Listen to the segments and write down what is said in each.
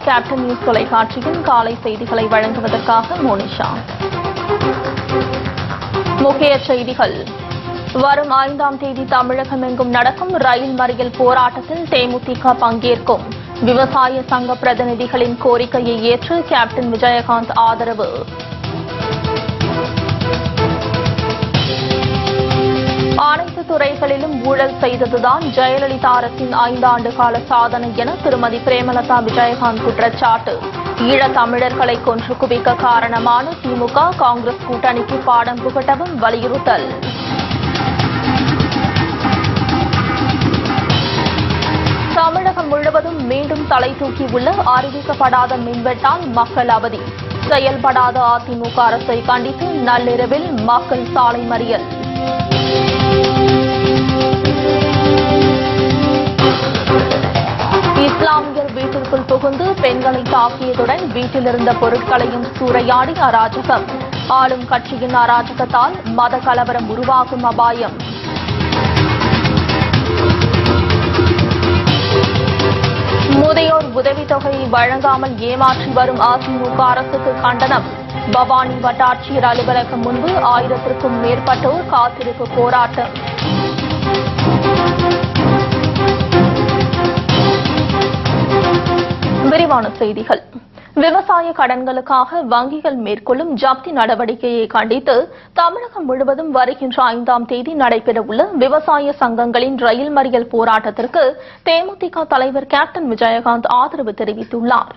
Captain news தொலைக்காட்சியின் காலை செய்திகளை வழங்குவதற்காக மோனிஷா. முக்கிய செய்திகள். வரும் 5ஆம் தேதி தமிழகமெங்கும் நடக்கும் ரயில் மறியல் போராட்டத்தில் தேமுதிக பங்கேற்கும். விவசாய சங்க பிரதிநிதிகளின் கோரிக்கையை ஏற்று கேப்டன் விஜயகாந்த் ஆதரவு. அனைத்து துறைகளிலும் ஊழல் செய்ததுதான் ஜெயலலிதா அரசின் 5 ஆண்டு கால சாதனை என திருமதி பிரேமலதா விஜயகாந்த் குற்றச்சாட்டு. ஈழத் தமிழர்களை கொன்று குவிக்க காரணமான திமுக காங்கிரஸ் கூட்டணிக்கு பாடம் புகட்டவும் வலியுறுத்தல். தமிழகம் முழுவதும் மீண்டும் தலை தூக்கியுள்ள அறிவிக்கப்படாத மின்வெட்டால் மக்கள் அவதி. செயல்படாத அதிமுக அரசை கண்டித்து நள்ளிரவில் மக்கள் சாலை மறியல். இஸ்லாமியர் வீட்டிற்குள் புகுந்து பெண்களை தாக்கியதுடன் வீட்டிலிருந்த பொருட்களையும் சூறையாடி அராஜகம். ஆளும் கட்சியின் அராஜகத்தால் மத கலவரம் உருவாகும் அபாயம். முதியோர் உதவித்தொகையை வழங்காமல் ஏமாற்றி வரும் அதிமுக அரசுக்கு கண்டனம். பவானி வட்டாட்சியர் அலுவலகம் முன்பு 1000க்கும் மேற்பட்டோர் காத்திருப்பு போராட்டம். விரிவான செய்திகள். விவசாய கடன்களுக்காக வங்கிகள் மேற்கொள்ளும் ஜப்தி நடவடிக்கையை கண்டித்து தமிழகம் முழுவதும் வருகின்ற 5ஆம் தேதி நடைபெறவுள்ள விவசாய சங்கங்களின் ரயில் மறியல் போராட்டத்திற்கு தேமுதிக தலைவர் கேப்டன் விஜயகாந்த் ஆதரவு தெரிவித்துள்ளார்.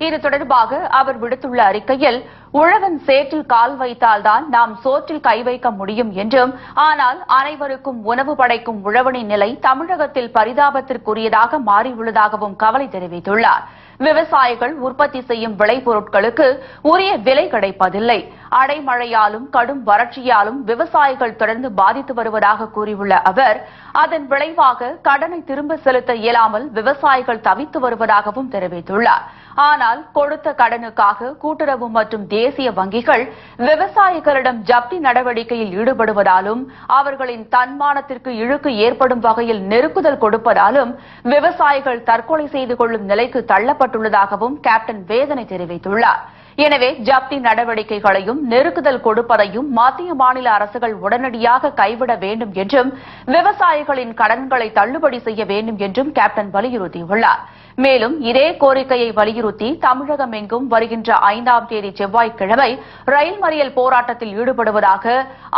இது தொடர்பாக அவர் விடுத்துள்ள அறிக்கையில், உழவன் சேற்றில் கால் வைத்தால்தான் நாம் சோற்றில் கை வைக்க முடியும் என்றும், ஆனால் அனைவருக்கும் உணவு படைக்கும் உழவனின் நிலை தமிழகத்தில் பரிதாபத்திற்குரியதாக மாறியுள்ளதாகவும் கவலை தெரிவித்துள்ளார். விவசாயிகள் உற்பத்தி செய்யும் விளைபொருட்களுக்கு உரிய விலை கிடைப்பதில்லை. அடைமழையாலும் கடும் வறட்சியாலும் விவசாயிகள் தொடர்ந்து பாதித்து வருவதாக கூறியுள்ள அவர், அதன் விளைவாக கடனை திரும்ப செலுத்த இயலாமல் விவசாயிகள் தவித்து வருவதாகவும் தெரிவித்துள்ளார். ஆனால் கொடுத்த கடனுக்காக கூட்டுறவு மற்றும் தேசிய வங்கிகள் விவசாயிகளிடம் ஜப்தி நடவடிக்கையில் ஈடுபடுவதாலும், அவர்களின் தன்மானத்திற்கு இழுக்கு ஏற்படும் வகையில் நெருக்குதல் கொடுப்பதாலும் விவசாயிகள் தற்கொலை செய்து கொள்ளும் நிலைக்கு தள்ளப்பட்டுள்ளதாகவும் கேப்டன் வேதனை தெரிவித்துள்ளார். எனவே ஜப்தி நடவடிக்கைகளையும் நெருக்குதல் கொடுப்பதையும் மத்திய மாநில அரசுகள் உடனடியாக கைவிட வேண்டும் என்றும், விவசாயிகளின் கடன்களை தள்ளுபடி செய்ய வேண்டும் என்றும் கேப்டன் வலியுறுத்தியுள்ளார். மேலும் இதே கோரிக்கையை வலியுறுத்தி தமிழகம் எங்கும் வருகின்ற 5ஆம் தேதி செவ்வாய்க்கிழமை ரயில் மறியல் போராட்டத்தில் ஈடுபடுவதாக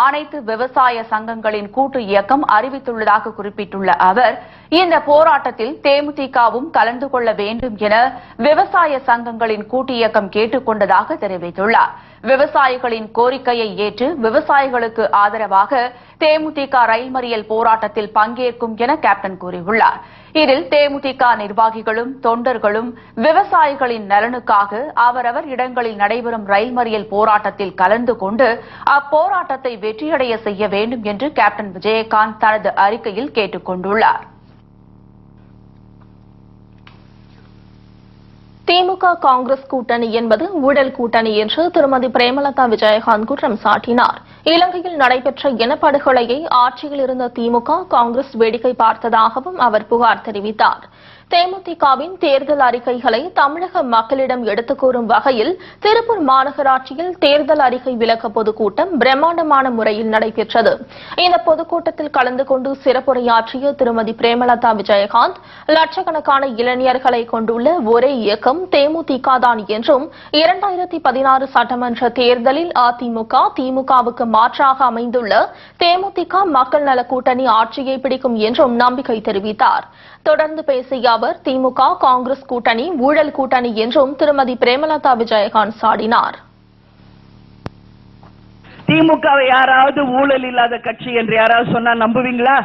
அனைத்து விவசாய சங்கங்களின் கூட்டு இயக்கம் அறிவித்துள்ளதாக குறிப்பிட்டுள்ள அவர், இந்த போராட்டத்தில் தேமுதிகவும் கலந்து கொள்ள வேண்டும் என விவசாய சங்கங்களின் கூட்டு இயக்கம் கேட்டுக் கொண்டதாக தெரிவித்துள்ளார். விவசாயிகளின் கோரிக்கையை ஏற்று விவசாயிகளுக்கு ஆதரவாக தேமுதிக ரயில் மறியல் போராட்டத்தில் பங்கேற்கும் என கேப்டன் கூறியுள்ளார். இதில் தேமுதிக நிர்வாகிகளும் தொண்டர்களும் விவசாயிகளின் நலனுக்காக அவரவர் இடங்களில் நடைபெறும் ரயில் மறியல் போராட்டத்தில் கலந்து கொண்டு அப்போராட்டத்தை வெற்றியடைய செய்ய வேண்டும் என்று கேப்டன் விஜயகாந்த் தனது அறிக்கையில் கேட்டுக் கொண்டுள்ளார். திமுக காங்கிரஸ் கூட்டணி என்பது ஊழல் கூட்டணி என்று திருமதி பிரேமலதா விஜயகாந்த் குற்றம் சாட்டினார். இலங்கையில் நடைபெற்ற இனப்படுகொலையை ஆட்சியில் இருந்த திமுக காங்கிரஸ் வேடிக்கை பார்த்ததாகவும் அவர் புகார் தெரிவித்தார். தேமுதிகவின் தேர்தல் அறிக்கைகளை தமிழக மக்களிடம் எடுத்துக் கூறும் வகையில் திருப்பூர் மாநகராட்சியில் தேர்தல் அறிக்கை விளக்க பொதுக்கூட்டம் பிரம்மாண்டமான முறையில் நடைபெற்றது. இந்த பொதுக்கூட்டத்தில் கலந்து கொண்டு சிறப்புரையாற்றிய திருமதி பிரேமலதா விஜயகாந்த், லட்சக்கணக்கான இளைஞர்களை கொண்டுள்ள ஒரே இயக்கம் தேமுதிக தான் என்றும், 2016 சட்டமன்ற தேர்தலில் அதிமுக திமுகவுக்கு மாற்றாக அமைந்துள்ள தேமுதிக மக்கள் நல கூட்டணி ஆட்சியை பிடிக்கும் என்றும் நம்பிக்கை தெரிவித்தார். தொடர்ந்து பேசிய அவர், திமுக காங்கிரஸ் கூட்டணி ஊழல் கூட்டணி என்றும் திருமதி பிரேமலதா விஜயகாந்த் சாடினார். திமுகவை யாராவது ஊழல் இல்லாத கட்சி என்று யாராவது சொன்னா நம்புவீங்களா?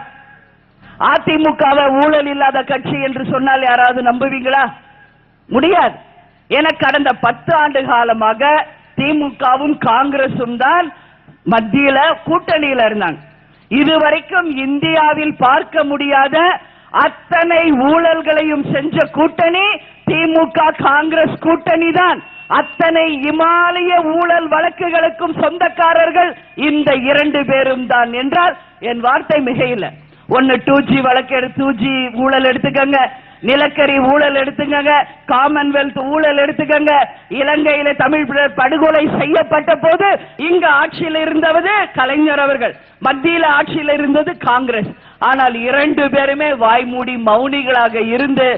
அதிமுகவை ஊழல் இல்லாத கட்சி என்று சொன்னால் யாராவது நம்புவீங்களா? முடியாது. என கடந்த 10 ஆண்டு காலமாக திமுகவும் காங்கிரசும் தான் மத்தியில கூட்டணியில இருந்தாங்க. இதுவரைக்கும் இந்தியாவில் பார்க்க முடியாத அத்தனை ஊழல்களையும் செஞ்ச கூட்டணி திமுக காங்கிரஸ் கூட்டணி தான். அத்தனை இமாலய ஊழல் வழக்குகளுக்கும் சொந்தக்காரர்கள் இந்த 2 பேரும் தான் என்றால் என் வார்த்தை மிகையில்லை. ஒன்னு 2G வழக்கு 2G ஊழல் எடுத்துக்கங்க, நிலக்கரி ஊழல் எடுத்துக்கங்க, காமன்வெல்த் ஊழல் எடுத்துக்கங்க. இலங்கையில தமிழ் படுகொலை செய்யப்பட்ட போது இங்க ஆட்சியில் இருந்தவது கலைஞர் அவர்கள், மத்தியில் ஆட்சியில் இருந்தது காங்கிரஸ். ஆனால் இரண்டு பேருமே வாய்மூடி மௌனிகளாக இருந்து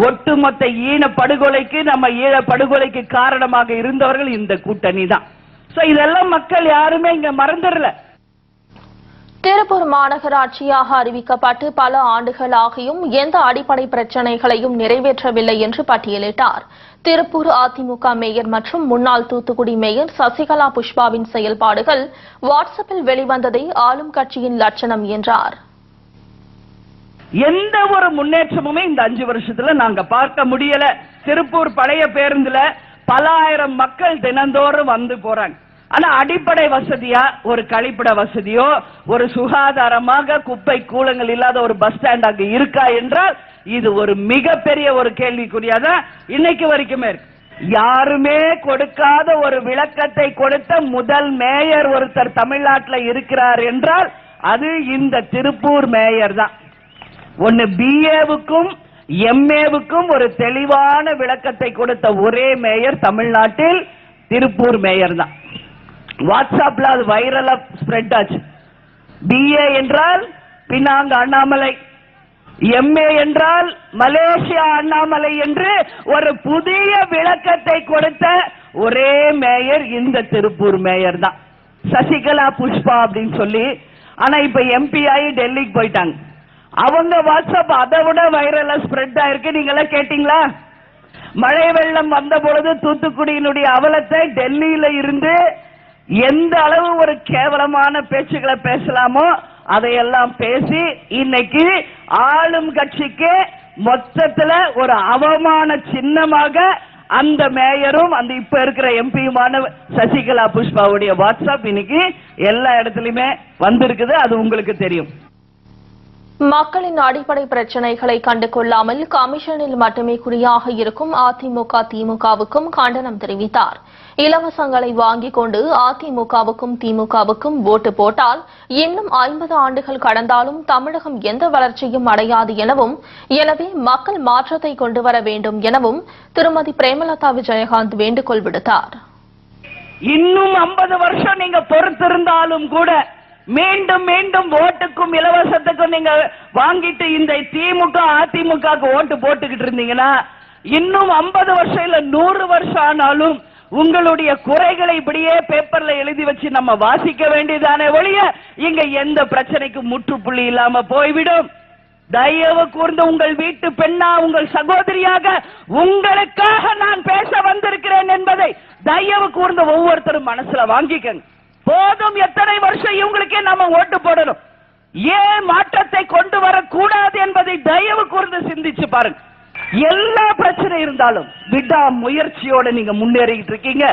ஒட்டுமொத்த ஈன படுகொலைக்கு, நம்ம ஈழ படுகொலைக்கு காரணமாக இருந்தவர்கள் இந்த கூட்டணி தான். இதெல்லாம் மக்கள் யாருமே இங்க மறந்துடல. திருப்பூர் மாநகராட்சியாக அறிவிக்கப்பட்டு பல ஆண்டுகளாகியும் எந்த அடிப்படை பிரச்சினைகளையும் நிறைவேற்றவில்லை என்று பட்டியலிட்டார். திருப்பூர் அதிமுக மேயர் மற்றும் முன்னாள் தூத்துக்குடி மேயர் சசிகலா புஷ்பாவின் செயல்பாடுகள் வாட்ஸ்அப்பில் வெளிவந்ததை ஆளும் கட்சியின் லட்சணம் என்றார். எந்த ஒரு முன்னேற்றமுமே இந்த 5 வருஷத்துல நாங்க பார்க்க முடியல. திருப்பூர் பழைய பேருந்துல பல ஆயிரம் மக்கள் தினந்தோறும் வந்து போறாங்க. ஆனா அடிப்படை வசதியா ஒரு கழிப்பிட வசதியோ, ஒரு சுகாதாரமாக குப்பை கூலங்கள் இல்லாத ஒரு பஸ் ஸ்டாண்ட் அங்க இருக்கா என்றால் இது ஒரு மிகப்பெரிய ஒரு கேள்விக்குறியாதான் இன்னைக்கு வரைக்குமே இருக்கு. யாருமே கொடுக்காத ஒரு விளக்கத்தை கொடுத்த முதல் மேயர் ஒருத்தர் தமிழ்நாட்டில் இருக்கிறார் என்றால் அது இந்த திருப்பூர் மேயர் தான். ஒன்னு பிஏவுக்கும் எம்ஏவுக்கும் ஒரு தெளிவான விளக்கத்தை கொடுத்த ஒரே மேயர் தமிழ்நாட்டில் திருப்பூர் மேயர் தான். வாட்ஸ்அப்ல அது வைரலா ஸ்ப்ரெட் ஆச்சு. பிஏ என்றால் பினாங் அண்ணாமலை, எம்ஏ என்றால் மலேசியா அண்ணாமலை என்று ஒரு புதிய விளக்கத்தை கொடுத்த ஒரே மேயர் இந்த திருப்பூர் மேயர் தான், சசிகலா புஷ்பா அப்படின்னு சொல்லி. ஆனா இப்ப எம்பி ஆகி டெல்லிக்கு போயிட்டாங்க. அவங்க வாட்ஸ்அப் அதை விட வைரலா ஸ்ப்ரெட் ஆயிருக்கு. நீங்க எல்லாம் கேட்டீங்களா? மழை வெள்ளம் வந்த பொழுது தூத்துக்குடியினுடைய அவலத்தை டெல்லியில இருந்து எந்த அளவு ஒரு கேவலமான பேச்சுக்களை பேசலாமோ அதையெல்லாம் பேசி இன்னைக்கு ஆளும் கட்சிக்கு மொத்தத்துல ஒரு அவமான சின்னமாக அந்த மேயரும் அந்த இப்ப இருக்கிற எம்பியுமான சசிகலா புஷ்பாவுடைய வாட்ஸ்அப் இன்னைக்கு எல்லா இடத்துலயுமே வந்திருக்குது. அது உங்களுக்கு தெரியும். மக்களின் அடிப்படை பிரச்சினைகளை கண்டு கொள்ளாமல் கமிஷனில் மட்டுமே குறியாக இருக்கும் அதிமுக திமுகவுக்கும் கண்டனம் தெரிவித்தார். இலவசங்களை வாங்கிக் கொண்டு அதிமுகவுக்கும் திமுகவுக்கும் ஓட்டு போட்டால் இன்னும் 50 ஆண்டுகள் கடந்தாலும் தமிழகம் எந்த வளர்ச்சியும் அடையாது எனவும், எனவே மக்கள் மாற்றத்தை கொண்டு வர வேண்டும் எனவும் திருமதி பிரேமலதா விஜயகாந்த் வேண்டுகோள் விடுத்தார். இன்னும் 50 வருஷம் நீங்க பொறுத்திருந்தாலும் கூட மீண்டும் மீண்டும் ஓட்டுக்கும் இலவசத்துக்கும் நீங்க வாங்கிட்டு இந்த திமுக அதிமுக ஓட்டு போட்டுக்கிட்டு இருந்தீங்கன்னா இன்னும் 50 வருஷம் இல்ல 100 வருஷம் ஆனாலும் உங்களுடைய குறைகளை இப்படியே பேப்பர்ல எழுதி வச்சு நம்ம வாசிக்க வேண்டியதானே ஒழிய இங்க எந்த பிரச்சனைக்கும் முற்றுப்புள்ளி இல்லாம போய்விடும். தயவு கூர்ந்து உங்கள் வீட்டு பெண்ணா, உங்கள் சகோதரியாக உங்களுக்காக நான் பேச வந்திருக்கிறேன் என்பதை தயவு கூர்ந்து ஒவ்வொருத்தரும் மனசுல வாங்கிக்கங்க. போதும், எத்தனை வருஷம் இவங்களுக்கே நம்ம ஓட்டு போடணும்? ஏன் மாற்றத்தை கொண்டு வரக்கூடாது என்பதை தயவு கூர்ந்து சிந்திச்சு பாருங்க. எல்லா பிரச்சனை இருந்தாலும் விடா முயற்சியோட நீங்க முன்னேறிட்டு இருக்கீங்க.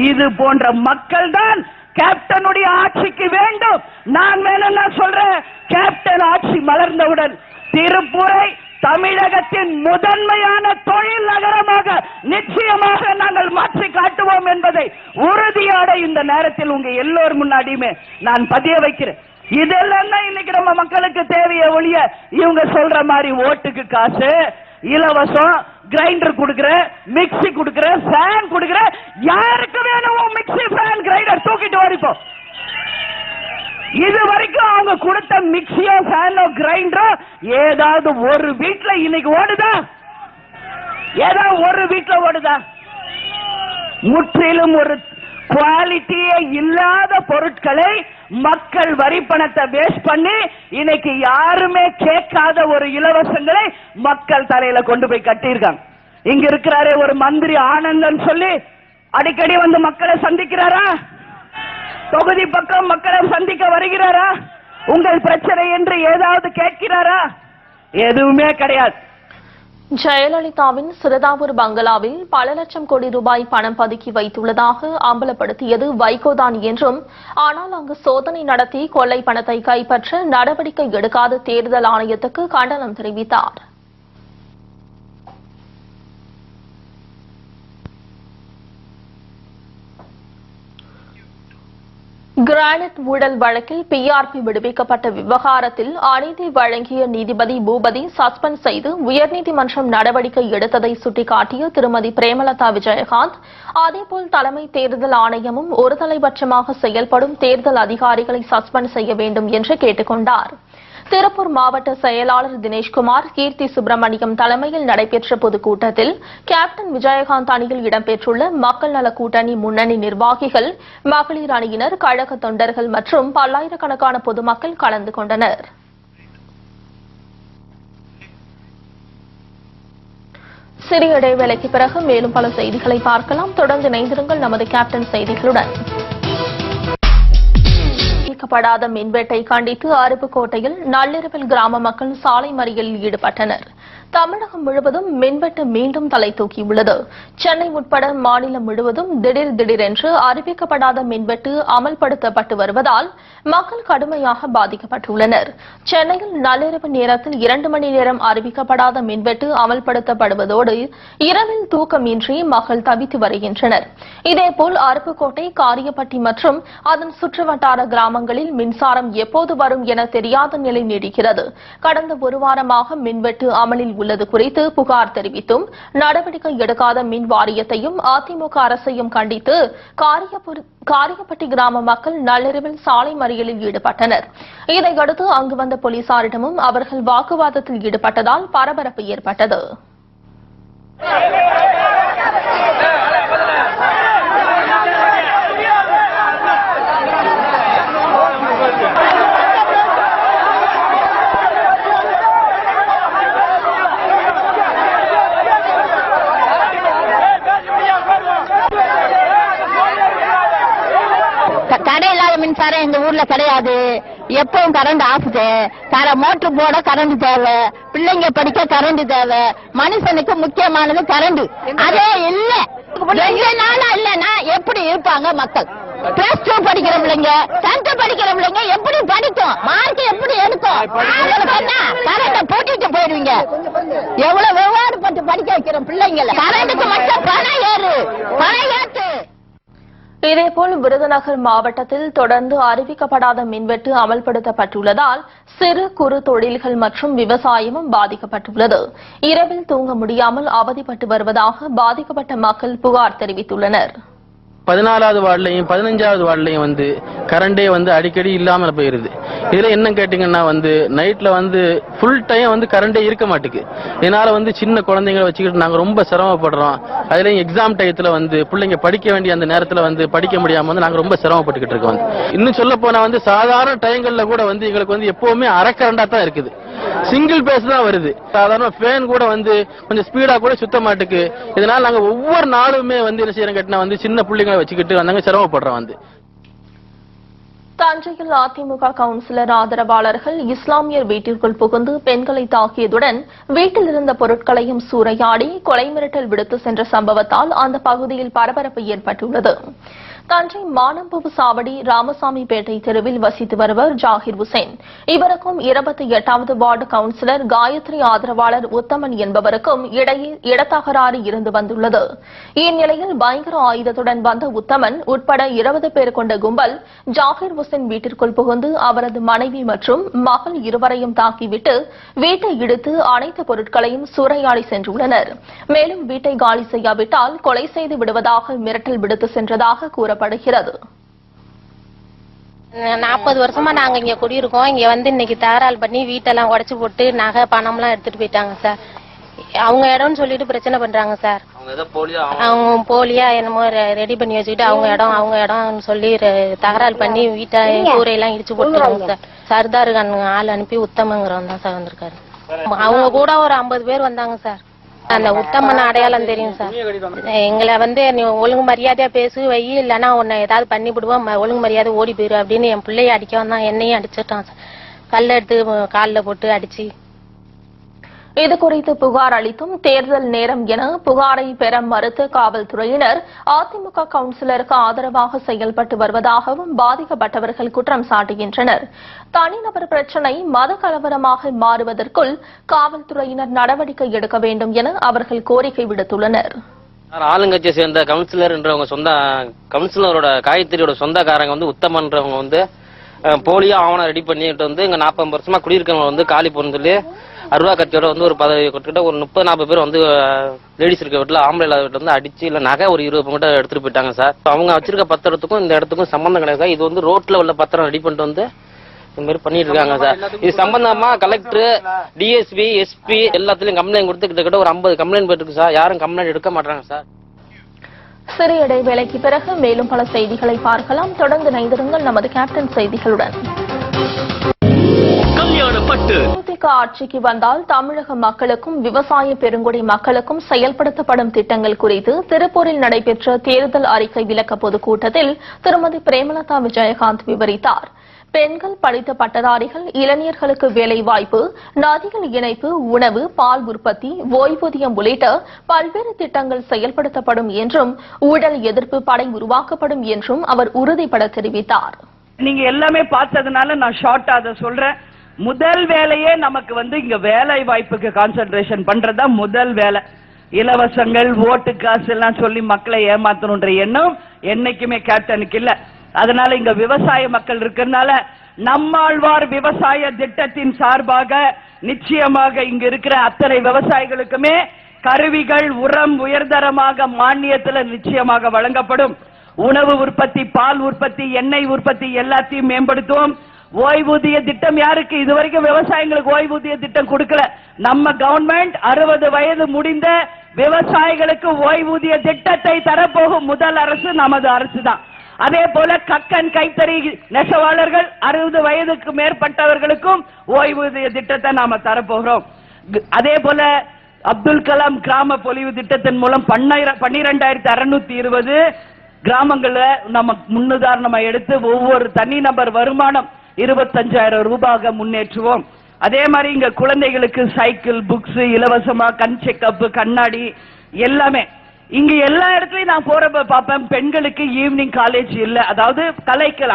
இது போன்ற மக்கள் தான் கேப்டனுடைய ஆட்சிக்கு வேண்டும். நான் வேணும்னா சொல்றேன், கேப்டன் ஆட்சி மலர்ந்தவுடன் திருப்பூரை தமிழகத்தின் முதன்மையான தொழில் நகரமாக நிச்சயமாக நாங்கள் மாற்றி காட்டுவோம் என்பதை உறுதியோட இந்த நேரத்தில் உங்க எல்லோரும் முன்னாடியுமே நான் பதிய வைக்கிறேன். இதெல்லாம் தான் இன்னைக்கு நம்ம மக்களுக்கு தேவைய ஒழிய இவங்க சொல்ற மாதிரி ஓட்டுக்கு காசு, இலவசம், கிரைண்டர் கொடுக்கிற, மிக்சி கொடுக்கிற, ஃபேன் கொடுக்கிற, யாருக்கு வேணும் மிக்சி ஃபேன் கிரைண்டர் தூக்கிட்டு வரைப்போம். இது வரைக்கும் அவங்க கொடுத்த மிக்சியோ ஃபேனோ கிரைண்டரோ ஏதாவது ஒரு வீட்டுல இன்னைக்கு ஓடுதா? ஏதாவது ஒரு வீட்டுல ஓடுதா? முற்றிலும் ஒரு குவாலிட்டியே இல்லாத பொருட்களை மக்கள் வரி பணத்தை வேஸ்ட் பண்ணி இன்னைக்கு யாருமே கேட்காத ஒரு இலவசங்களை மக்கள் தலையில கொண்டு போய் கட்டியிருக்காங்க. இங்க இருக்கிறாரே ஒரு மந்திரி ஆனந்தன் சொல்லி அடிக்கடி வந்து மக்களை சந்திக்கிறாரா? தொகுதி பக்கம் மக்களை சந்திக்க வருகிறாரா? உங்கள் பிரச்சனை என்று ஏதாவது கேட்கிறாரா? எதுவுமே கிடையாது. ஜெயலலிதாவின் சிறுதாவூர் பங்களாவில் பல லட்சம் கோடி ரூபாய் பணம் பதுக்கி வைத்துள்ளதாக அம்பலப்படுத்தியது வைகோதான் என்றும், ஆனால் அங்கு சோதனை நடத்தி கொள்ளை பணத்தை கைப்பற்ற நடவடிக்கை எடுக்காத தேர்தல் ஆணையத்துக்கு கண்டனம் தெரிவித்தார். கிரானைட் ஊழல் வழக்கில் பிஆர்பி விடுவிக்கப்பட்ட விவகாரத்தில் அநீதி வழங்கிய நீதிபதி பூபதி சஸ்பெண்ட் செய்து உயர்நீதிமன்றம் நடவடிக்கை எடுத்ததை சுட்டிக்காட்டிய திருமதி பிரேமலதா விஜயகாந்த், அதேபோல் தலைமை தேர்தல் ஆணையமும் ஒருதலைபட்சமாக செயல்படும் தேர்தல் அதிகாரிகளை சஸ்பெண்ட் செய்ய வேண்டும் என்று கேட்டுக் கொண்டார். திருப்பூர் மாவட்ட செயலாளர் தினேஷ்குமார், கீர்த்தி சுப்பிரமணியம் தலைமையில் நடைபெற்ற பொதுக்கூட்டத்தில் கேப்டன் விஜயகாந்த் அணியில் இடம்பெற்றுள்ள மக்கள் நல கூட்டணி முன்னணி நிர்வாகிகள், மகளிர் அணியினர், கழக தொண்டர்கள் மற்றும் பல்லாயிரக்கணக்கான பொதுமக்கள் கலந்து கொண்டனர். சிறிய இடைவேளைக்கு பிறகு மேலும் பல செய்திகளை பார்க்கலாம். தொடர்ந்து இணைந்திருங்கள் நமது கேப்டன் செய்திகளுடன். படாத மின்வெட்டை கண்டித்து அருப்புக்கோட்டையில் நள்ளிரவில் கிராம மக்கள் சாலை மறியலில் ஈடுபட்டனர். தமிழகம் முழுவதும் மின்வெட்டு மீண்டும் தலை தூக்கியுள்ளது. சென்னை உட்பட மாநிலம் முழுவதும் திடீரென்று அறிவிக்கப்படாத மின்வெட்டு அமல்படுத்தப்பட்டு வருவதால் மக்கள் கடுமையாக பாதிக்கப்பட்டுள்ளனர். சென்னையில் நள்ளிரவு நேரத்தில் 2 மணி நேரம் அறிவிக்கப்படாத மின்வெட்டு அமல்படுத்தப்படுவதோடு இரவில் தூக்கமின்றி மக்கள் தவித்து வருகின்றனர். இதேபோல் அருப்புக்கோட்டை, காரியப்பட்டி மற்றும் அதன் சுற்றுவட்டார கிராமங்களில் மின்சாரம் எப்போது வரும் என தெரியாத நிலை நீடிக்கிறது. கடந்த ஒரு வாரமாக மின்வெட்டு அமலில் உள்ளது குறித்து புகார் தெரிவித்தும் நடவடிக்கை எடுக்காத மின் வாரியத்தையும் அதிமுக அரசையும் கண்டித்து காரியப்பட்டி கிராம மக்கள் நள்ளிரவில் சாலை மறியலில் ஈடுபட்டனர். இதையடுத்து அங்கு வந்த போலீசாரிடமும் அவர்கள் வாக்குவாதத்தில் ஈடுபட்டதால் பரபரப்பு ஏற்பட்டது. கடை இல்லாத மின்சாரம் எங்க ஊர்ல கிடையாது. எப்பவும் கரண்ட் ஆஃப். மோட்டர் போட கரண்ட் தேவை, பிள்ளைங்க படிக்க கரண்ட் தேவை, மனுஷனுக்கு முக்கியமானது கரண்ட். அதே இல்ல 2 நாளா இல்லன்னா எப்படி இருப்பாங்க மக்கள்? பிளஸ் 2 படிக்கிற பிள்ளைங்க, 10th படிக்கிற பிள்ளைங்க எப்படி படிக்கும்? மார்க் எப்படி எடுக்கும்? கரண்ட போட்டுட்டு போயிடுவீங்க. எவ்வளவு விவகாரம் பட்டு படிக்க வைக்கிறோம் பிள்ளைங்கள. கரண்ட்டுக்கு மட்டும் பணம் ஏற்று. இதேபோல் விருதுநகர் மாவட்டத்தில் தொடர்ந்து அறிவிக்கப்படாத மின்வெட்டு அமல்படுத்தப்பட்டுள்ளதால் சிறு குறு தொழில்கள் மற்றும் விவசாயமும் பாதிக்கப்பட்டுள்ளது. இரவில் தூங்க முடியாமல் அவதிப்பட்டு வருவதாக பாதிக்கப்பட்ட மக்கள் புகார் தெரிவித்துள்ளனர். 14வது வார்டுலையும் 15வது வார்டுலையும் கரண்டே அடிக்கடி இல்லாம போயிருது. இதுல என்ன கேட்டீங்கன்னா நைட்ல ஃபுல் டைம் கரண்டே இருக்க மாட்டுக்கு. இதனால சின்ன குழந்தைங்களை வச்சுக்கிட்டு நாங்க ரொம்ப சிரமப்படுறோம். அதுலயும் எக்ஸாம் டயத்துல பிள்ளைங்க படிக்க வேண்டிய அந்த நேரத்துல படிக்க முடியாம நாங்க ரொம்ப சிரமப்பட்டுக்கிட்டு இருக்கோம். இன்னும் சொல்ல போனா சாதாரண டைங்கள்ல கூட எங்களுக்கு எப்பவுமே அரை கரண்டா தான் இருக்குது. சிங்கிள் பேஸ் தான் வருது. சாதாரண ஃபேன் கூட கொஞ்சம் ஸ்பீடா கூட சுத்த மாட்டுக்கு. இதனால நாங்க ஒவ்வொரு நாளுமே என்ன செய்யறோம் கேட்டா சின்ன பிள்ளைங்களை வச்சுக்கிட்டு சிரமப்படுறோம். தஞ்சையில் அதிமுக கவுன்சிலர் ஆதரவாளர்கள் இஸ்லாமியர் வீட்டிற்குள் புகுந்து பெண்களை தாக்கியதுடன் வீட்டில் இருந்த பொருட்களையும் சூறையாடி கொலை மிரட்டல் விடுத்து சென்ற சம்பவத்தால் அந்த பகுதியில் பரபரப்பு ஏற்பட்டுள்ளது. தஞ்சை மானம்பூவு சாவடி ராமசாமிப்பேட்டை தெருவில் வசித்து வருவர் ஜாகிர் ஹுசேன். இவருக்கும் 28வது வார்டு கவுன்சிலர் காயத்ரி ஆதரவாளர் உத்தமன் என்பவருக்கும் இடையே இடத்தகராறு இருந்து வந்துள்ளது. இந்நிலையில் பயங்கர ஆயுதத்துடன் வந்த உத்தமன் உட்பட 20 பேர் கொண்ட கும்பல் ஜாகிர் ஹுசேன் வீட்டிற்குள் புகுந்து அவரது மனைவி மற்றும் மகள் இருவரையும் தாக்கிவிட்டு வீட்டை இடித்து அனைத்து பொருட்களையும் சூறையாடி சென்றுள்ளனர். மேலும் வீட்டை காலி செய்யாவிட்டால் கொலை செய்து விடுவதாக மிரட்டல் விடுத்து சென்றதாக கூறப்படுகிறது. 40 வருஷமா நாங்க இங்க குடியிருக்கோம். இங்க இன்னைக்கு தகராறு பண்ணி வீட்டெல்லாம் உடைச்சு போட்டு நகை பணம்லாம் எடுத்துட்டு போயிட்டாங்க சார். அவங்க இடம்னு சொல்லிட்டு பிரச்சனை பண்றாங்க சார். அவங்க போலியா என்னமோ ரெடி பண்ணி வச்சுக்கிட்டு அவங்க இடம்னு சொல்லி தகராறு பண்ணி வீட்டை கூரையெல்லாம் இடிச்சு போட்டுருக்காங்க சார். சர்தார் ஆள் அனுப்பி உத்தமங்கிறவன் தான் சார் வந்திருக்காரு. அவங்க கூட ஒரு 50 பேர் வந்தாங்க சார். அந்த உத்தமன அடையாளம் தெரியும் சார். எங்களை நீ ஒழுங்கு மரியாதையா பேசு வை, இல்லைன்னா உன்னை ஏதாவது பண்ணி விடுவோம், ஒழுங்கு மரியாதை ஓடி போயிரு அப்படின்னு என் பிள்ளைய அடிக்க வந்தான். என்னையும் அடிச்சிட்டான் சார். கல்ல எடுத்து காலில் போட்டு அடிச்சு. இதுகுறித்து புகார் அளித்தும் தேர்தல் நேரம் என புகாரை பெற மறுத்த காவல்துறையினர் அதிமுக கவுன்சிலருக்கு ஆதரவாக செயல்பட்டு வருவதாகவும் பாதிக்கப்பட்டவர்கள் குற்றம் சாட்டுகின்றனர். தனிநபர் பிரச்சினை மத கலவரமாக மாறுவதற்குள் காவல்துறையினர் நடவடிக்கை எடுக்க வேண்டும் என அவர்கள் கோரிக்கை விடுத்துள்ளனர். ஆளுங்கட்சியை சேர்ந்த கவுன்சிலர்ன்றவங்க கவுன்சிலரோட காயத்ரியோட சொந்தக்காரங்க வந்து உத்தமன்றவங்க வந்து போலியா ஆவணம் ரெடி பண்ணிட்டு வந்து இங்க 40 வருஷமா குடியிருக்கவங்க வந்து காலி போன்னு சொல்லி அருவா கட்சியோட வந்து ஒரு 30-40 பேர் வந்து லேடிஸ் இருக்க வீட்டுல ஆம்பளை இல்லாத வீட்டுல வந்து அடிச்சு இல்ல நகை ஒரு 20 பவுன் எடுத்துட்டு போயிட்டாங்க சார். அவங்க வச்சிருக்க பத்திரத்துக்கும் இந்த இடத்துக்கும் சம்பந்தம் கிடையாது. இது வந்து ரோட்ல உள்ள பத்திரம் ரெடி பண்ணிட்டு வந்து இந்த மாதிரி பண்ணிட்டு இருக்காங்க சார். இது சம்பந்தமா கலெக்டர், டிஎஸ்பி, எஸ்பி எல்லாத்துலயும் கம்ப்ளைண்ட் கொடுத்து கிட்டத்தட்ட ஒரு 50 கம்ப்ளைண்ட் போயிருக்கு சார். யாரும் கம்ப்ளைண்ட் எடுக்க மாட்டாங்க சார். சிறிய இடைவேளைக்கு பிறகு மேலும் பல செய்திகளை பார்க்கலாம். தொடர்ந்து இணைந்திருங்கள் நமது கேப்டன் செய்திகளுடன். திமுக ஆட்சிக்கு வந்தால் தமிழக மக்களுக்கும் விவசாய பெருங்குடி மக்களுக்கும் செயல்படுத்தப்படும் திட்டங்கள் குறித்து திருப்பூரில் நடைபெற்ற தேர்தல் அறிக்கை விளக்க பொதுக்கூட்டத்தில் திருமதி பிரேமலதா விஜயகாந்த் விவரித்தார். பெண்கள் படித்த பட்டதாரிகள், இளைஞர்களுக்கு வேலைவாய்ப்பு, நதிகள் இணைப்பு, உணவு, பால் உற்பத்தி, ஓய்வூதியம் உள்ளிட்ட பல்வேறு திட்டங்கள் செயல்படுத்தப்படும் என்றும் ஊழல் எதிர்ப்பு படை உருவாக்கப்படும் என்றும் அவர் உறுதிபட தெரிவித்தார். நீங்க எல்லாமே பார்த்ததுனால நான் ஷார்ட்டா அதை சொல்றேன். முதல் வேலையே நமக்கு வந்து இங்க வேலை வாய்ப்புக்கு கான்சென்ட்ரேஷன் பண்றதா முதல் வேலை. இலவசங்கள், ஓட்டு காசு எல்லாம் சொல்லி மக்களை ஏமாத்தணுன்ற எண்ணம் என்னைக்குமே கேப்டனுக்கு இல்ல. அதனால இங்க விவசாய மக்கள் இருக்கிறதுனால நம்மாழ்வார் விவசாய திட்டத்தின் சார்பாக நிச்சயமாக இங்க இருக்கிற அத்தனை விவசாயிகளுக்குமே கருவிகள், உரம் உயர்தரமாக மானியத்தில் நிச்சயமாக வழங்கப்படும். உணவு உற்பத்தி, பால் உற்பத்தி, எண்ணெய் உற்பத்தி எல்லாத்தையும் மேம்படுத்துவோம். ஓய்வூதிய திட்டம் யாருக்கு இதுவரைக்கும் விவசாயிகளுக்கு ஓய்வூதிய திட்டம் கொடுக்கல. நம்ம கவர்மெண்ட் 60 வயது முடிந்த விவசாயிகளுக்கு ஓய்வூதிய திட்டத்தை தரப்போகும் முதல் அரசு நமது அரசு தான். அதே போல கக்கன் கைத்தறி நெசவாளர்கள் 60 வயதுக்கு மேற்பட்டவர்களுக்கும் ஓய்வூதிய திட்டத்தை நாம தரப்போகிறோம். அதே போல அப்துல் கலாம் கிராம பொலிவு திட்டத்தின் மூலம் 12,620 கிராமங்கள நம்ம முன்னுதாரணமா எடுத்து ஒவ்வொரு தனிநபர் வருமானம் 25,000 ரூபாய் முன்னேற்றுவோம். அதே மாதிரி இங்க குழந்தைகளுக்கு சைக்கிள், புக்ஸ் இலவசமா, கண் செக்கப், கண்ணாடி எல்லாமே இங்க எல்லா இடத்துலயும் நான் போறப்ப பார்ப்பேன். பெண்களுக்கு ஈவினிங் காலேஜ் இல்ல, அதாவது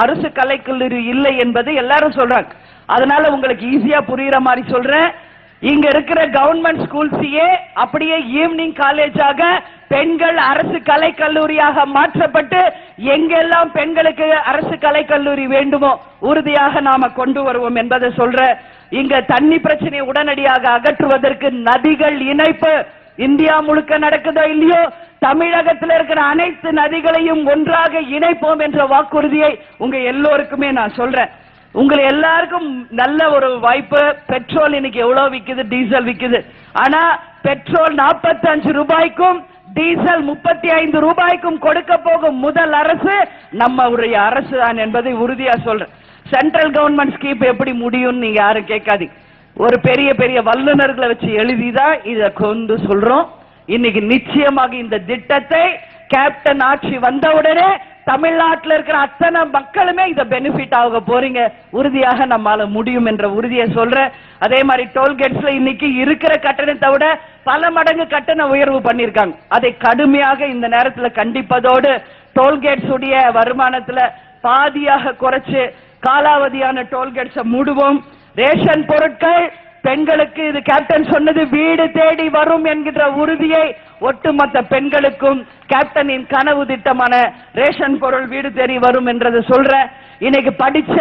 அரசு கலைக்கல்லூரி இல்லை என்பது எல்லாரும் சொல்றாங்க. அதனால உங்களுக்கு ஈஸியா புரியுற மாதிரி சொல்றேன். இங்க இருக்கிற கவர்மெண்ட் ஸ்கூல்ஸையே அப்படியே ஈவினிங் காலேஜாக பெண்கள் அரசு கலைக்கல்லூரியாக மாற்றப்பட்டு எங்கெல்லாம் பெண்களுக்கு அரசு கலைக்கல்லூரி வேண்டுமோ உறுதியாக நாம கொண்டு வருவோம் என்பதை சொல்ற. இங்க தண்ணி பிரச்சனை உடனடியாக அகற்றுவதற்கு நதிகள் இணைப்பு இந்தியா முழுக்க நடக்குதோ இல்லையோ, தமிழகத்தில் இருக்கிற அனைத்து நதிகளையும் ஒன்றாக இணைப்போம் என்ற வாக்குறுதியை உங்க எல்லோருக்குமே நான் சொல்றேன். உங்களை எல்லாருக்கும் நல்ல ஒரு வாய்ப்பு. பெட்ரோல் இன்னைக்கு எவ்வளவு விக்குது, டீசல் விக்குது. ஆனா பெட்ரோல் 45 ரூபாய்க்கும் டீசல் 35 ரூபாய்க்கும் கொடுக்க போகும் முதல் அரசு நம்முடைய அரசு தான் என்பதை உறுதியா சொல்றேன். சென்ட்ரல் கவர்மெண்ட் ஸ்கீம் எப்படி முடியும் நீங்க யாரும் கேட்காதீங்க. ஒரு பெரிய பெரிய வல்லுநர்களை வச்சு எழுதிதான் இதை கொண்டு சொல்றோம். இன்னைக்கு நிச்சயமாக இந்த திட்டத்தை கேப்டன் ஆட்சி வந்தவுடனே தமிழ்நாட்டில் இருக்கிற அத்தனை மக்களுமே இதை பெனிஃபிட் ஆக போறீங்க. உறுதியாக நம்மால முடியும் என்ற உறுதியை சொல்றேன். அதே மாதிரி டோல்கேட்ஸ்ல இன்னைக்கு இருக்கிற கட்டணத்தை விட பல மடங்கு கட்டண உயர்வு பண்ணிருக்காங்க. அதை கடுமையாக இந்த நேரத்தில் கண்டிப்பதோடு டோல்கேட்ஸ் உடைய வருமானத்துல பாதியாக குறைச்சு காலாவதியான டோல்கேட்ஸை மூடுவோம். ரேஷன் பொருட்கள் பெண்களுக்கு இது கேப்டன் சொன்னது வீடு தேடி வரும் என்கின்ற உறுதியை ஒட்டுமொத்த பெண்களுக்கும் கேப்டனின் கனவு திட்டமான ரேஷன் பொருள் வீடு தேடி வரும் என்றது சொல்ற. இன்னைக்கு படிச்ச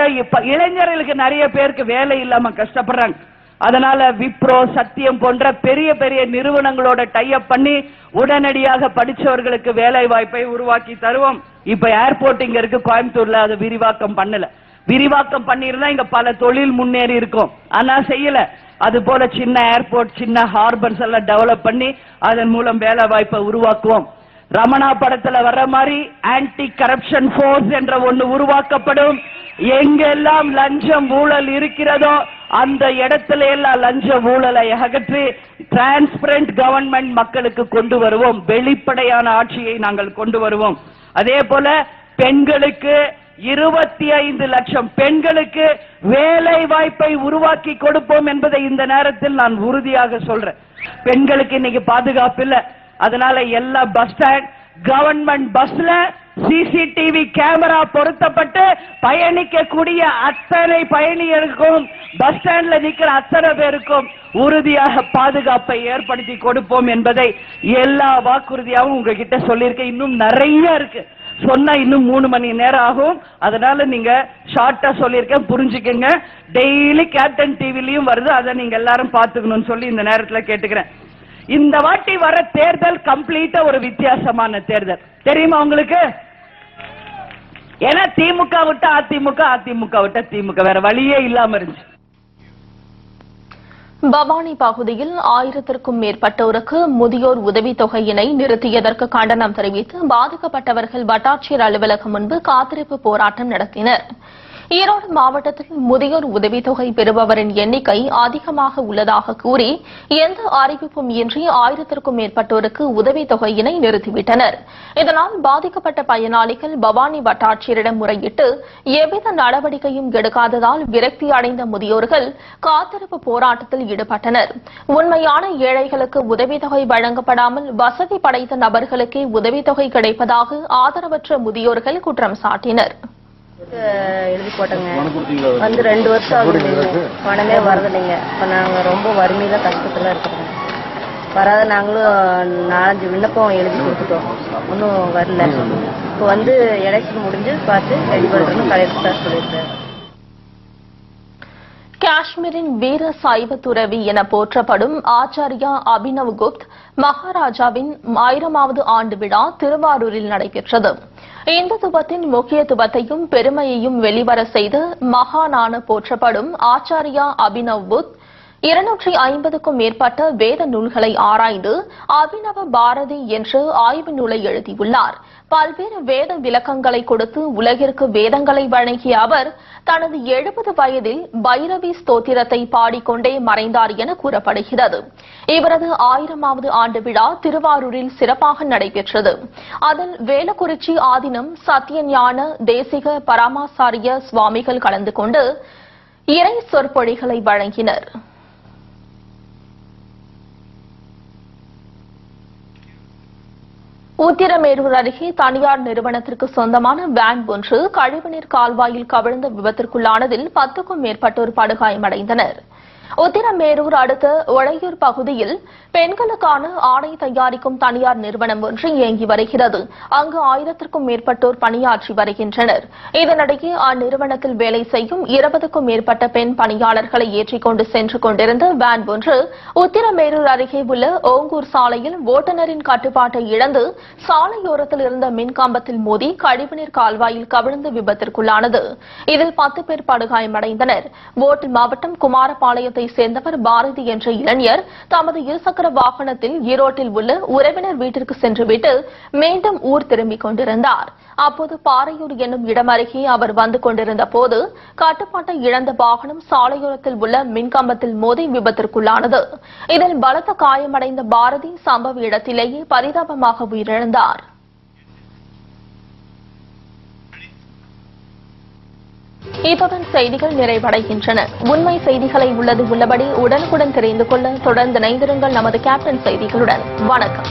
இளைஞர்களுக்கு நிறைய பேருக்கு வேலை இல்லாம கஷ்டப்படுறாங்க. அதனால விப்ரோ, சத்தியம் போன்ற பெரிய பெரிய நிறுவனங்களோட டைப் பண்ணி உடனடியாக படிச்சவர்களுக்கு வேலை வாய்ப்பை உருவாக்கி தருவோம். இப்ப ஏர்போர்ட் இங்க இருக்கு கோயம்புத்தூர்ல, அதை விரிவாக்கம் பண்ணல. விரிவாக்கம் பண்ணிருந்தா இங்க பல தொழில் முன்னேறி இருக்கும். ஆனா செய்யல. அது போல சின்ன ஏர்போர்ட், சின்ன ஹார்பர்ஸ் எல்லாம் டெவலப் பண்ணி அதன் மூலம் வேலை வாய்ப்பை உருவாக்குவோம். ரமணா படத்துல வர்ற மாதிரி ஆன்டி கரப்ஷன் போர்ஸ் என்ற ஒன்று உருவாக்கப்படும். எங்கெல்லாம் லஞ்சம் ஊழல் இருக்கிறதோ அந்த இடத்துல எல்லாம் லஞ்ச ஊழலை அகற்றி டிரான்ஸ்பரண்ட் கவர்மெண்ட் மக்களுக்கு கொண்டு வருவோம். வெளிப்படையான ஆட்சியை நாங்கள் கொண்டு வருவோம். அதே போல பெண்களுக்கு 25 லட்சம் பெண்களுக்கு வேலை வாய்ப்பை உருவாக்கி கொடுப்போம் என்பதை இந்த நேரத்தில் நான் உறுதியாக சொல்றேன். பெண்களுக்கு இன்னைக்கு பாதுகாப்பு இல்ல. அதனால எல்லா பஸ் ஸ்டாண்ட், கவர்மெண்ட் பஸ்ல சிசிடிவி கேமரா பொருத்தப்பட்டு பயணிக்கக்கூடிய அத்தனை பயணிகளுக்கும், பஸ் ஸ்டாண்ட்ல நிக்கிற அத்தனை பேருக்கும் உறுதியாக பாதுகாப்பை ஏற்படுத்தி கொடுப்போம் என்பதை எல்லா வாக்குறுதியாகவும் உங்ககிட்ட சொல்லியிருக்கேன். இன்னும் நிறைய இருக்கு, சொன்னா இன்னும் 3 மணி நேரம் ஆகும். அதனால நீங்க ஷார்ட்டா சொல்லியிருக்கேன், புரிஞ்சுக்கங்க. டெய்லி கேப்டன் டிவிலையும் வருது, அதை நீங்க எல்லாரும் பாத்துக்கணும்னு சொல்லி இந்த நேரத்துல கேட்டுக்கிறேன். இந்த வாட்டி வர தேர்தல் கம்ப்ளீட்டா ஒரு வித்தியாசமான தேர்தல், தெரியுமா உங்களுக்கு? ஏன்னா திமுக விட்டு அதிமுக, அதிமுக விட்டு திமுக, வேற வழியே இல்லாம இருந்துச்சு. பவானி பகுதியில் 1000க்கும் மேற்பட்டோருக்கு முதியோர் உதவித்தொகையினை நிறுத்தியதற்கு கண்டனம் தெரிவித்து பாதிக்கப்பட்டவர்கள் வட்டாட்சியர் அலுவலகம் முன்பு காத்திருப்பு போராட்டம் நடத்தினர். ஈரோடு மாவட்டத்தில் முதியோர் உதவித்தொகை பெறுபவரின் எண்ணிக்கை அதிகமாக உள்ளதாக கூறி எந்த அறிவிப்பும் இன்றி 1000க்கும் மேற்பட்டோருக்கு உதவித்தொகையினை நிறுத்திவிட்டனர். இதனால் பாதிக்கப்பட்ட பயனாளிகள் பவானி வட்டாட்சியரிடம் முறையிட்டு எவ்வித நடவடிக்கையும் எடுக்காததால் விரக்தி அடைந்த முதியோர்கள் காத்திருப்பு போராட்டத்தில் ஈடுபட்டனர். உண்மையான ஏழைகளுக்கு உதவித்தொகை வழங்கப்படாமல் வசதி படைத்த நபர்களுக்கே உதவித்தொகை கிடைப்பதாக ஆதரவற்ற முதியோர்கள் குற்றம் சாட்டினர். எழுதி போட்டோங்க, வந்து 2 வருஷம் ஆகுது, பணமே வரதில்லைங்க. இப்போ நாங்கள் ரொம்ப வறுமையில கஷ்டத்துல இருக்கிறோம். வராத நாங்களும் 4-5 விண்ணப்பம் எழுதி கொடுத்துட்டோம், ஒன்றும் வரல. இப்போ வந்து எலெக்ஷன் முடிஞ்சு பார்த்து ரெடி பண்ணுறோன்னு கலெக்டர் சொல்லியிருக்காரு. காஷ்மீரின் வீர சைவ துறவி என போற்றப்படும் ஆச்சாரியா அபினவ் குப்த் மகாராஜாவின் 1000வது ஆண்டு விழா திருவாரூரில் நடைபெற்றது. இந்துத்துவத்தின் முக்கியத்துவத்தையும் பெருமையையும் வெளிவர செய்த மகானான போற்றப்படும் ஆச்சாரியா அபினவ் புத் 250க்கும் மேற்பட்ட வேத நூல்களை ஆராய்ந்து அபினவ பாரதி என்ற ஆய்வு நூலை எழுதியுள்ளார். பல்வேறு வேத விளக்கங்களை கொடுத்து உலகிற்கு வேதங்களை வழங்கிய அவர் தனது 70 வயதில் பைரவி ஸ்தோத்திரத்தை பாடிக்கொண்டே மறைந்தார் என கூறப்படுகிறது. இவரது 1000வது ஆண்டு விழா திருவாரூரில் சிறப்பாக நடைபெற்றது. அதில் வேலக்குறிச்சி ஆதீனம் சத்யஞான தேசிக பரமாசாரிய சுவாமிகள் கலந்து கொண்டு இறை சொற்பொழிகளை வழங்கினர். உத்திரமேரூர் அருகே தனியார் நிறுவனத்திற்கு சொந்தமான வேன் ஒன்று கழிவுநீர் கால்வாயில் கவிழ்ந்த விபத்திற்குள்ளானதில் 10க்கும் மேற்பட்டோர் படுகாயமடைந்தனர். உத்திரமேரூர் அடுத்த ஒளையூர் பகுதியில் பெண்களுக்கான ஆடை தயாரிக்கும் தனியார் நிறுவனம் ஒன்று இயங்கி வருகிறது. அங்கு 1000க்கும் மேற்பட்டோர் பணியாற்றி வருகின்றனர். இதனிடையே அந்நிறுவனத்தில் வேலை செய்யும் 20க்கும் மேற்பட்ட பெண் பணியாளர்களை ஏற்றிக்கொண்டு சென்று கொண்டிருந்த வேன் ஒன்று உத்திரமேரூர் அருகே உள்ள ஓங்கூர் சாலையில் ஓட்டுநரின் கட்டுப்பாட்டை இழந்து சாலையோரத்தில் இருந்த மின்கம்பத்தில் மோதி கழிவுநீர் கால்வாயில் கவிழ்ந்து விபத்திற்குள்ளானது. இதில் 10 பேர் படுகாயமடைந்தனர். ஓட்டல் மாவட்டம் குமாரபாளையத்தை சேர்ந்தவர் பாரதி என்ற இளைஞர் தமது இருசக்கர வாகனத்தில் ஈரோட்டில் உள்ள உறவினர் வீட்டிற்கு சென்றுவிட்டு மீண்டும் ஊர் திரும்பிக் கொண்டிருந்தார். அப்போது பாறையூர் என்னும் இடம் அருகே அவர் வந்து கொண்டிருந்த போது கட்டுப்பாட்டை இழந்த வாகனம் சாலையோரத்தில் உள்ள மின்கம்பத்தில் மோதி விபத்திற்குள்ளானது. இதில் பலத்த காயமடைந்த பாரதி சம்பவ இடத்திலேயே பரிதாபமாக உயிரிழந்தார். இத்துடன் செய்திகள் நிறைவடைகின்றன. உண்மை செய்திகளை உள்ளது உள்ளபடி உடனுக்குடன் தெரிந்து கொள்ள தொடர்ந்து இணைந்திருங்கள் நமது கேப்டன் செய்திகளுடன். வணக்கம்.